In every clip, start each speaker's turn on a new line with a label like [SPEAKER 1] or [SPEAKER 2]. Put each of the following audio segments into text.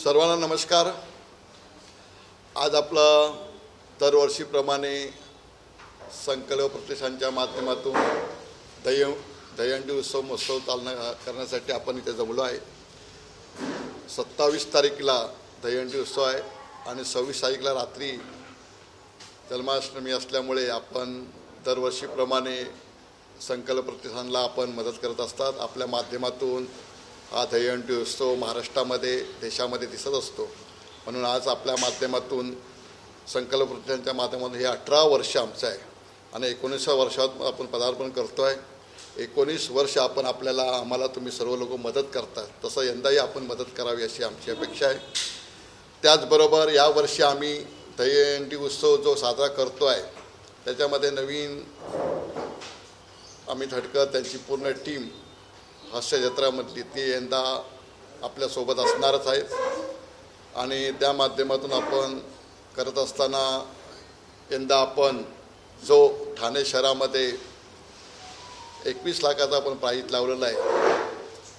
[SPEAKER 1] सर्वांना नमस्कार। आज आपला दरवर्षीप्रमाणे संकल्प प्रतिष्ठानच्या माध्यमातून दहीहंडी उत्सव महोत्सव चालना करण्यासाठी आपण इथे जमलो आहे। 27 तारीखला दहीहंडी उत्सव आहे आणि 26 तारीखला रात्री जन्माष्टमी असल्यामुळे आपण दरवर्षीप्रमाणे संकल्प प्रतिष्ठानला आपण मदत करत असतात। आपल्या माध्यमातून हा दहीहंडी उत्सव महाराष्ट्रामध्ये देशामध्ये दिसत असतो, म्हणून आज आपल्या माध्यमातून संकल्प प्रतिष्ठानच्या माध्यमातून हे 18 वर्ष आमचं आहे आणि 19व्या वर्षात आपण पदार्पण करतो आहे। 19 वर्ष आम्हाला तुम्ही सर्व लोक मदत करतात, तसं यंदाही आपण मदत करावी अशी आमची अपेक्षा आहे। त्याचबरोबर यावर्षी आम्ही दहीहंडी उत्सव जो साजरा करतो आहे त्याच्यामध्ये नवीन अमित हटकर त्यांची पूर्ण टीम हास्यजत्रामधली ती यंदा आपल्यासोबत असणारच आहेत आणि त्या माध्यमातून आपण करत असताना यंदा आपण जो ठाणे शहरामध्ये 21 लाखाचा आपण प्राईज लावलेला आहे,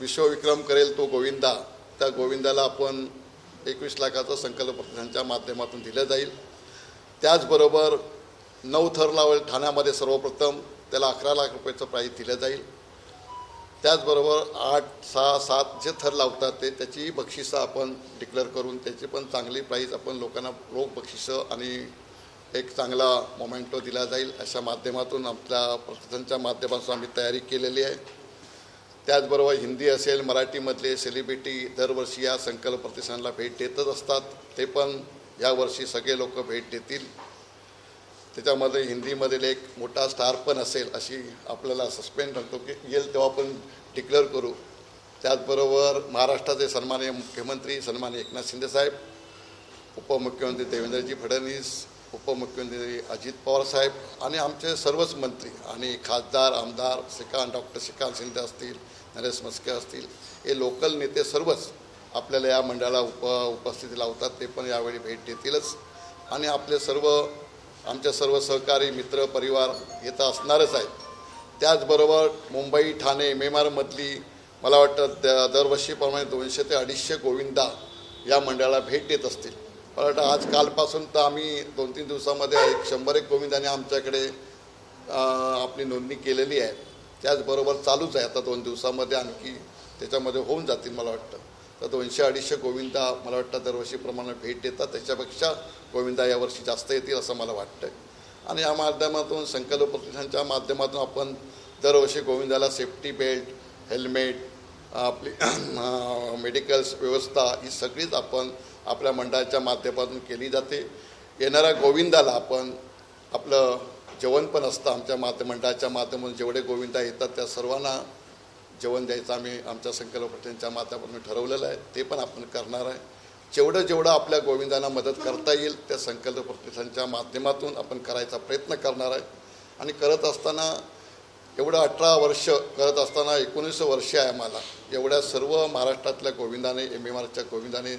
[SPEAKER 1] विश्वविक्रम करेल तो गोविंदा, त्या गोविंदाला आपण 21 लाखाचं संकल्प प्रतिष्ठानच्या माध्यमातून दिलं जाईल। त्याचबरोबर 9 थर लावले ठाण्यामध्ये सर्वप्रथम, त्याला 11 लाख रुपयाचं प्राईज दिलं जाईल। त्याचबरोबर 8, 6, 7 जे थर लावतात त्याची बक्षिसं आपण डिक्लेअर करून त्याची पण चांगली प्राईज आपण लोकांना रोख बक्षिसं आणि एक चांगला मोमेंटो दिला जाईल अशा माध्यमातून आपल्या प्रतिष्ठानच्या माध्यमातून आम्ही तयारी केलेली आहे। त्याचबरोबर हिंदी असेल मराठीमधले सेलिब्रिटी दरवर्षी या संकल्प प्रतिष्ठानला भेट देतच असतात, ते पण यावर्षी सगळे लोक भेट देतील। त्याच्यामध्ये हिंदीमधील एक मोठा स्टार पण असेल अशी आपल्याला सस्पेंड करतो की येईल तेव्हा आपण डिक्लेअर करू। त्याचबरोबर महाराष्ट्राचे सन्माननीय मुख्यमंत्री सन्माननीय एकनाथ शिंदे साहेब, उपमुख्यमंत्री देवेंद्रजी फडणवीस, उपमुख्यमंत्री अजित पवार साहेब आणि आमचे सर्वच मंत्री आणि खासदार आमदार डॉक्टर श्रीकांत शिंदे असतील, नरेश म्हस्के असतील, हे लोकल नेते सर्वच आपल्याला या मंडळाला उपस्थिती लावतात, ते पण यावेळी भेट देतीलच आणि आमचे सर्व सहकारी मित्र परिवार येतं असणारच आहेत। त्याचबरोबर मुंबई ठाणे मेमारमधली मला वाटतं दरवर्षीप्रमाणे 200 ते 250 गोविंदा या मंडळाला भेट देत असतील। मला वाटतं आज कालपासून तर आम्ही 2-3 दिवसामध्ये 100 गोविंदाने आमच्याकडे आपली नोंदणी केलेली आहे। त्याचबरोबर चालूच आहे, आता 2 दिवसामध्ये आणखी त्याच्यामध्ये होऊन जातील मला वाटतं। तर 200-250 गोविंदा मला वाटतं दरवर्षीप्रमाणे भेट देतात, त्याच्यापेक्षा गोविंदा यावर्षी जास्त येतील असं मला वाटतं आणि या माध्यमातून संकल्प प्रतिष्ठानच्या माध्यमातून आपण दरवर्षी गोविंदाला सेफ्टी बेल्ट, हेल्मेट, आपली मेडिकल्स व्यवस्था ही सगळीच आपण आपल्या मंडळाच्या माध्यमातून केली जाते। येणाऱ्या गोविंदाला आपण आपलं जेवण पण असतं, आमच्या मंडळाच्या माध्यमातून जेवढे गोविंदा येतात त्या सर्वांना जेवण द्यायचं आम्ही आमच्या संकल्प प्रतिष्ठानच्या माध्यमातून ठरवलेलं आहे, ते पण आपण करणार आहे। जेवढं आपल्या गोविंदांना मदत करता येईल त्या संकल्प प्रतिष्ठानच्या माध्यमातून आपण करायचा प्रयत्न करणार आहे आणि करत असताना एवढं 18 वर्ष करत असताना 19 वर्ष आहे आम्हाला। एवढ्या सर्व महाराष्ट्रातल्या गोविंदाने MMRच्या गोविंदाने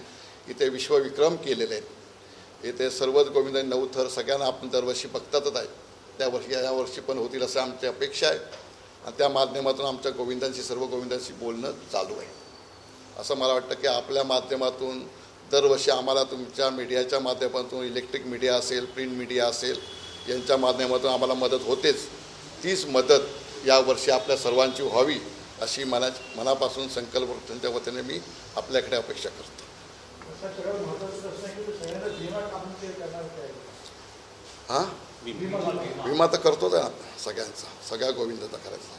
[SPEAKER 1] इथे विश्वविक्रम केलेले आहेत। इथे सर्वच गोविंदांनी 9 थर सगळ्यांना आपण दरवर्षी बघतातच आहे, यावर्षी पण होतील असं आमची अपेक्षा आहे आणि त्या माध्यमातून आमच्या सर्व गोविंदांशी बोलणं चालू आहे। असं मला वाटतं की आपल्या माध्यमातून दरवर्षी आम्हाला तुमच्या मीडियाच्या माध्यमातून, इलेक्ट्रिक मीडिया असेल, प्रिंट मीडिया असेल, यांच्या माध्यमातून आम्हाला मदत होतेच, तीच मदत यावर्षी आपल्या सर्वांची व्हावी अशी मनापासून संकल्प प्रतिष्ठानच्या वतीने मी आपल्याकडे अपेक्षा करतो। हां, विमा तर करतोच आहे सगळ्यांचा, सगळ्या गोविंदाचा करायचा।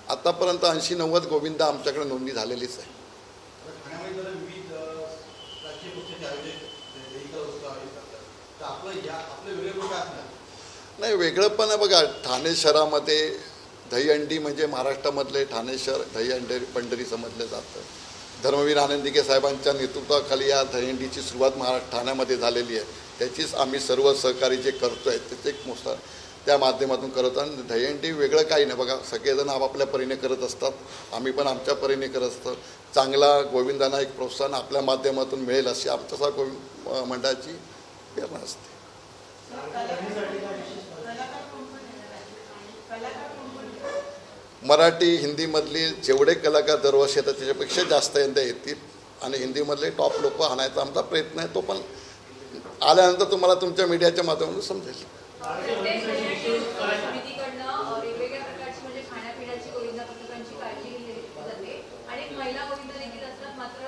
[SPEAKER 1] आतापर्यंत 80-90 गोविंदा आमच्याकडे नोंदणी झालेलीच आहे। नाही, वेगळं पण आहे बघा, ठाणे शहरामध्ये दहीहंडी म्हणजे महाराष्ट्रामधले ठाणे शहर दहीहंडी पंढरी समजलं जातं। धर्मवीर आनंदिके साहेबांच्या नेतृत्वाखाली या दहीहंडीची सुरुवात ठाण्यामध्ये झालेली आहे, त्याचीच आम्ही सर्व सहकारी जे करतो आहे त्याचे एक मोठा त्या माध्यमातून करतो आणि दहीहंडी वेगळं काही नाही बघा, सगळेजण आपापल्या परीने करत असतात, आम्ही पण आमच्या परीने करत असतो। चांगला गोविंदांना एक प्रोत्साहन आपल्या माध्यमातून मिळेल अशी आमच्या मंडळाची प्रेरणा असते। मराठी हिंदीमधली जेवढे कलाकार दरवर्षी येतात त्याच्यापेक्षा जास्त यंदा येतील आणि हिंदीमधले टॉप लोक आणायचा आमचा प्रयत्न आहे. तो पण आल्यानंतर तुम्हाला तुमच्या मीडियाच्या माध्यमातून समजेल.
[SPEAKER 2] समितीकडनं वेगवेगळ्या प्रकारची म्हणजे खाण्यापिण्याची गोविंदा पथकांची काळजी घेतली जाते आणि महिला गोविंदा देखील असतात, मात्र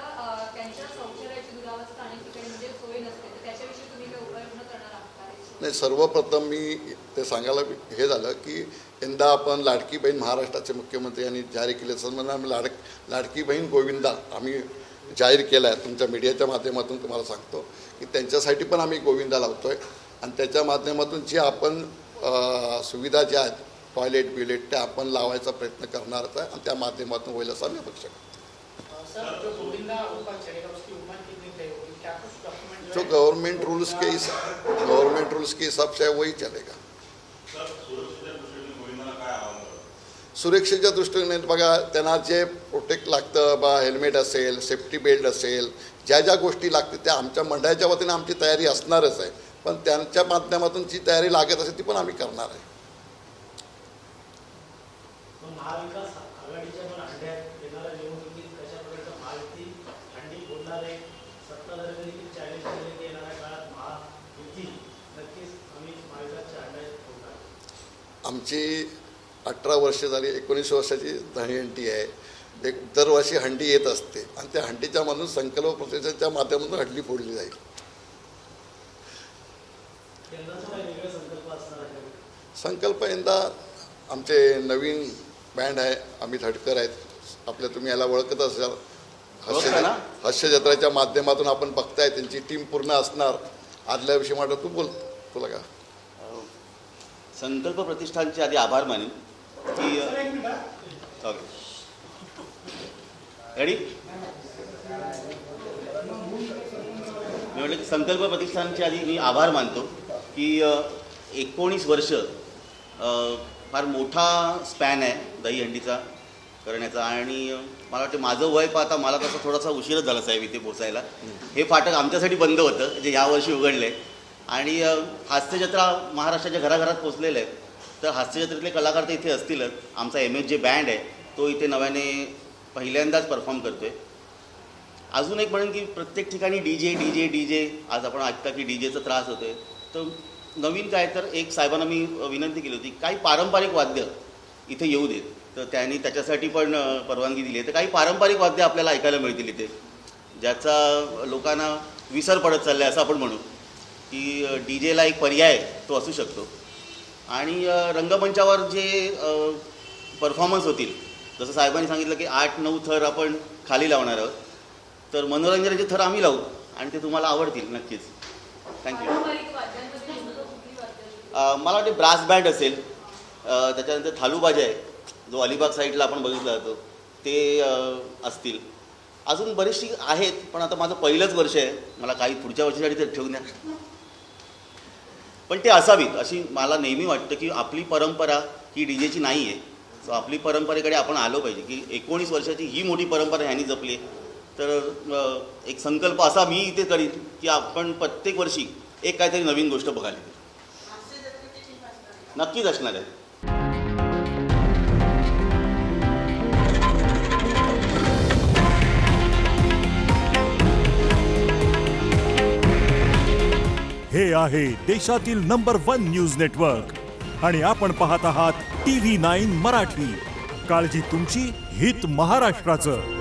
[SPEAKER 2] त्यांच्या शौचालयाची दुरावस्था अनेक ठिकाणी म्हणजे सोय नसते. तर त्याच्याविषयी तुम्ही काही उपाययोजना करणार आहात?
[SPEAKER 1] नाही, सर्वप्रथम मी ते सांगायला हे झालं की यंदा आपण लाडकी बहीण महाराष्ट्राचे मुख्यमंत्री यांनी जाहीर केले असं आम्ही लाडकी बहीण गोविंदा आम्ही जाहीर केला आहे. तुमच्या मीडियाच्या माध्यमातून तुम्हाला सांगतो की त्यांच्यासाठी पण आम्ही गोविंदा लावतो आहे आणि त्याच्या माध्यमातून जे आपण सुविधा ज्या आहेत टॉयलेट बिलेट त्या आपण लावायचा प्रयत्न करणारच आहे आणि त्या माध्यमातून होईल असं आम्ही अपेक्षा करतो. जो गवर्नमेंट रूल्स के हिसाब से है वही चलेगा. सुरक्षेच्या दृष्टीने बघा, त्यांना जे प्रोटेक्ट लागतं बा, हेल्मेट असेल, सेफ्टी बेल्ट असेल, ज्या ज्या गोष्टी लागतील त्या आमच्या मंडळाच्या वतीने आमची तयारी असणारच आहे. पण त्यांच्या माध्यमातून जी तयारी लागत असेल ती पण आम्ही करणार आहे. आमची 18 वर्ष झाली, 19 वर्षाची हंडी आहे. एक दरवर्षी हंडी येत असते आणि त्या हंडीच्या मधून संकल्प प्रतिष्ठानच्या माध्यमातून हंडी फोडली जाईल. संकल्प यंदा आमचे नवीन बँड आहे, अमित हडकर आहेत, आपल्या तुम्ही याला ओळखत असाल. हास्य जत्राच्या माध्यमातून आपण बघताय त्यांची टीम पूर्ण असणार. आदल्या दिवशी म्हटलं तू बोल, तुला का
[SPEAKER 3] संकल्प प्रतिष्ठानचे आधी आभार मानेन की रेडी मी म्हटलं की संकल्प प्रतिष्ठानचे आधी मी आभार मानतो की 19 वर्ष फार मोठा स्पॅन आहे दहीहंडीचा करण्याचा. आणि मला वाटतं माझं वय पाहता मला तसं थोडासा उशीरच झाला साहेब इथे पोचायला. हे फाटक आमच्यासाठी बंद होतं जे यावर्षी उघडलं आहे आणि हास्यजत्रा महाराष्ट्राच्या घराघरात पोचलेलं आहे. तर हास्यजत्रेतले कलाकार तर इथे असतीलच. आमचा MH बँड आहे तो इथे नव्याने पहिल्यांदाच परफॉर्म करतो आहे. अजून एक म्हणून की प्रत्येक ठिकाणी DJ आज आपण ऐकता की DJचा त्रास होतो आहे. तर नवीन काय तर एक साहेबांना मी विनंती केली होती काही पारंपरिक वाद्य इथे येऊ देत. तर त्यांनी त्याच्यासाठी पण परवानगी दिली आहे. तर काही पारंपरिक वाद्य आपल्याला ऐकायला मिळतील इथे ज्याचा लोकांना विसर पडत चालला आहे असं आपण म्हणू की DJला एक पर्याय तो असू शकतो. आणि रंगमंचावर जे परफॉर्मन्स होतील जसं साहेबांनी सांगितलं की 8-9 थर आपण खाली लावणार आहोत. तर मनोरंजनाचे थर आम्ही लावू आणि ते तुम्हाला आवडतील नक्कीच. थँक्यू. मला वाटते ब्रास बँड असेल, त्याच्यानंतर थालूबाजा आहे जो अलिबाग साईडला आपण बघितला जातो ते असतील. अजून बरीचशी आहेत पण आता माझं पहिलंच वर्ष आहे. मला काही पुढच्या वर्षासाठी ते ठेवून द्या. पण ते असावीत अशी मला नेहमी वाटतं की आपली परंपरा ही DJची नाही आहे. सो आपली परंपरेकडे आपण आलो पाहिजे की 19 वर्षाची ही मोठी परंपरा ह्यांनी जपली. तर एक संकल्प असा मी इथे करीन की आपण प्रत्येक वर्षी एक काहीतरी नवीन गोष्ट बघायला नक्कीच असणार आहे.
[SPEAKER 4] हे आहे देशातील नंबर 1 न्यूज नेटवर्क आणि आपण पाहत आहात TV9 मराठी. काळजी तुमची, हित महाराष्ट्राचं.